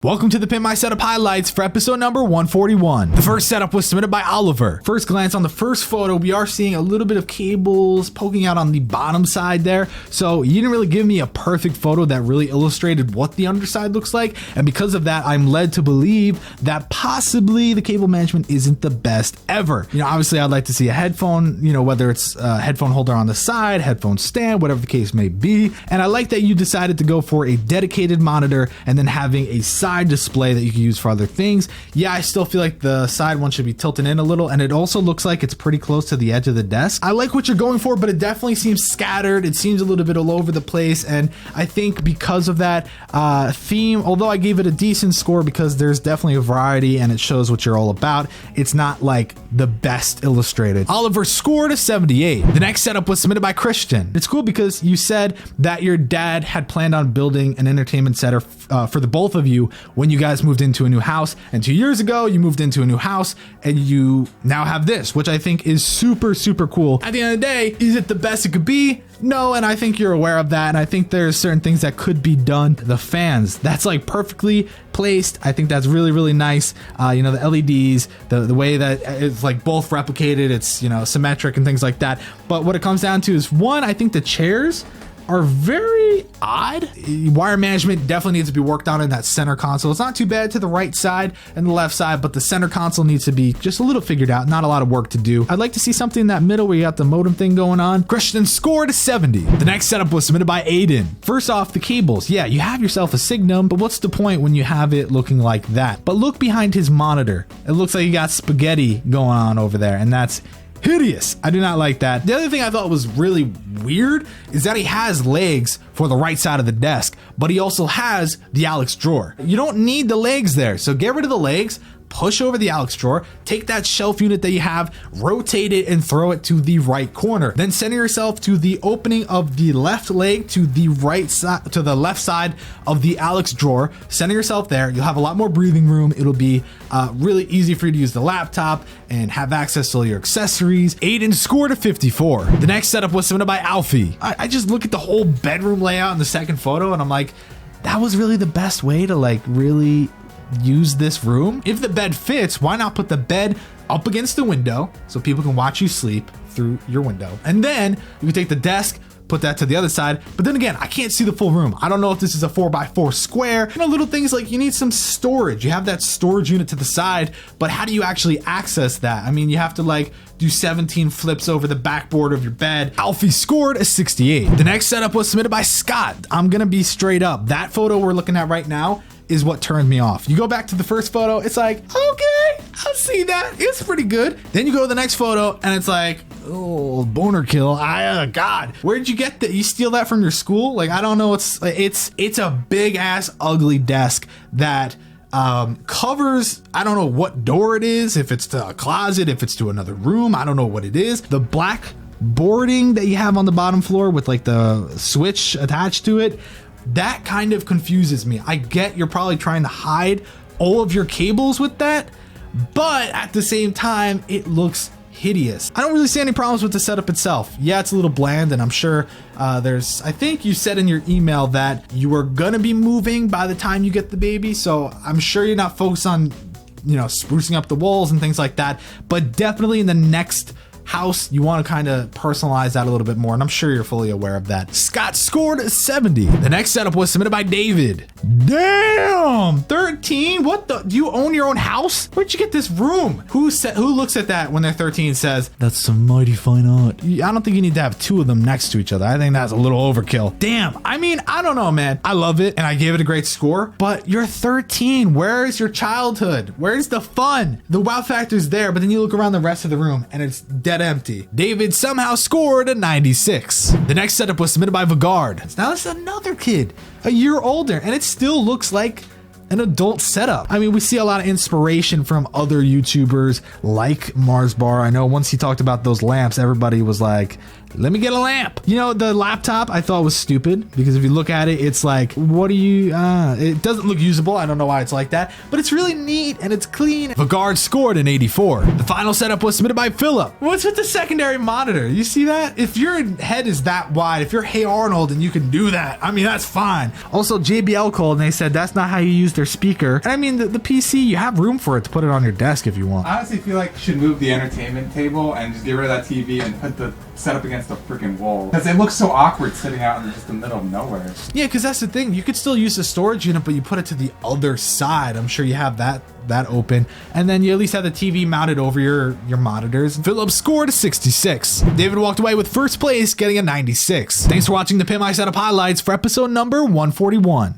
Welcome to the Pimp My Setup highlights for episode number 141. The first setup was submitted by Oliver. First glance on the first photo, we are seeing a little bit of cables poking out on the bottom side there. So you didn't really give me a perfect photo that really illustrated what the underside looks like. And because of that, I'm led to believe that possibly the cable management isn't the best ever. You know, obviously I'd like to see a headphone, you know, whether it's a headphone holder on the side, headphone stand, whatever the case may be. And I like that you decided to go for a dedicated monitor and then having a side display that you can use for other things. Yeah, I still feel like the side one should be tilted in a little, and it also looks like it's pretty close to the edge of the desk. I like what you're going for, but it definitely seems scattered. It seems a little bit all over the place, and I think because of that theme, although I gave it a decent score because there's definitely a variety and it shows what you're all about, it's not like the best illustrated. Oliver scored a 78. The next setup was submitted by Christian. It's cool because you said that your dad had planned on building an entertainment center for the both of you when you guys moved into a new house, and 2 years ago you moved into a new house and you now have this, which I think is super cool. At the end of the day, is it the best it could be? No, and I think you're aware of that, and I think there's certain things that could be done. The fans, that's like perfectly placed. I think that's really nice. You know, the LEDs, the way that it's like both replicated, it's, you know, symmetric and things like that. But what it comes down to is, one, I think the chairs are very odd. Wire management definitely needs to be worked on in that center console. It's not too bad to the right side and the left side, but the center console needs to be just a little figured out. Not a lot of work to do. I'd like to see something in that middle where you got the modem thing going on. Christian scored a 70. The next setup was submitted by Aiden. First off, the cables. Yeah, you have yourself a Signum, but what's the point when you have it looking like that? But look behind his monitor. It looks like you got spaghetti going on over there, and that's hideous. I do not like that. The other thing I thought was really weird is that he has legs for the right side of the desk, but he also has the Alex drawer. You don't need the legs there, so get rid of the legs, push over the Alex drawer, take that shelf unit that you have, rotate it and throw it to the right corner. Then center yourself to the opening of the left leg to the right side, to the left side of the Alex drawer. Center yourself there. You'll have a lot more breathing room. It'll be really easy for you to use the laptop and have access to all your accessories. Aiden scored a 54. The next setup was submitted by Alfie. I just look at the whole bedroom layout in the second photo and I'm like, that was really the best way to like really use this room. If the bed fits, why not put the bed up against the window so people can watch you sleep through your window? And then you can take the desk, put that to the other side. But then again, I can't see the full room. I don't know if this is a 4x4 square. You know, little things like you need some storage. You have that storage unit to the side, but how do you actually access that? I mean, you have to like do 17 flips over the backboard of your bed. Alfie scored a 68. The next setup was submitted by Scott. I'm gonna be straight up. That photo we're looking at right now is what turned me off. You go back to the first photo, it's like, okay, I'll see that. It's pretty good. Then you go to the next photo and it's like, oh, boner kill. God, where'd you get that? You steal that from your school? Like, I don't know. It's a big ass ugly desk that covers, I don't know what door it is, if it's to a closet, if it's to another room, I don't know what it is. The black boarding that you have on the bottom floor with like the switch attached to it, that kind of confuses me. I get you're probably trying to hide all of your cables with that, but at the same time, it looks hideous. I don't really see any problems with the setup itself. Yeah, it's a little bland, and I'm sure I think you said in your email that you are gonna be moving by the time you get the baby, so I'm sure you're not focused on, you know, sprucing up the walls and things like that, but definitely in the next house, you want to kind of personalize that a little bit more, and I'm sure you're fully aware of that. Scott scored a 70. The next setup was submitted by David. Damn, 13? What the? Do you own your own house? Where'd you get this room? Who looks at that when they're 13 and says, that's some mighty fine art? I don't think you need to have two of them next to each other. I think that's a little overkill. Damn, I mean, I don't know, man. I love it, and I gave it a great score, but you're 13. Where's your childhood? Where's the fun? The wow factor's there, but then you look around the rest of the room, and it's dead empty. David somehow scored a 96. The next setup was submitted by Vigard. Now this is another kid, a year older, and it still looks like an adult setup. I mean, we see a lot of inspiration from other YouTubers like Mars Bar. I know once he talked about those lamps, everybody was like, let me get a lamp. You know, the laptop I thought was stupid because if you look at it, it's like, what are you, it doesn't look usable. I don't know why it's like that, but it's really neat and it's clean. Vagard scored an 84. The final setup was submitted by Philip. What's with the secondary monitor? You see that? If your head is that wide, if you're Hey Arnold and you can do that, I mean, that's fine. Also, JBL called and they said that's not how you use their speaker. And I mean, the PC, you have room for it to put it on your desk if you want. I honestly feel like you should move the entertainment table and just get rid of that TV and put the setup against a freaking wall. Because it looks so awkward sitting out in just the middle of nowhere. Yeah, because that's the thing. You could still use the storage unit, but you put it to the other side. I'm sure you have that open. And then you at least have the TV mounted over your monitors. Philip scored a 66. David walked away with first place, getting a 96. Thanks for watching the Pimp My Setup highlights for episode number 141.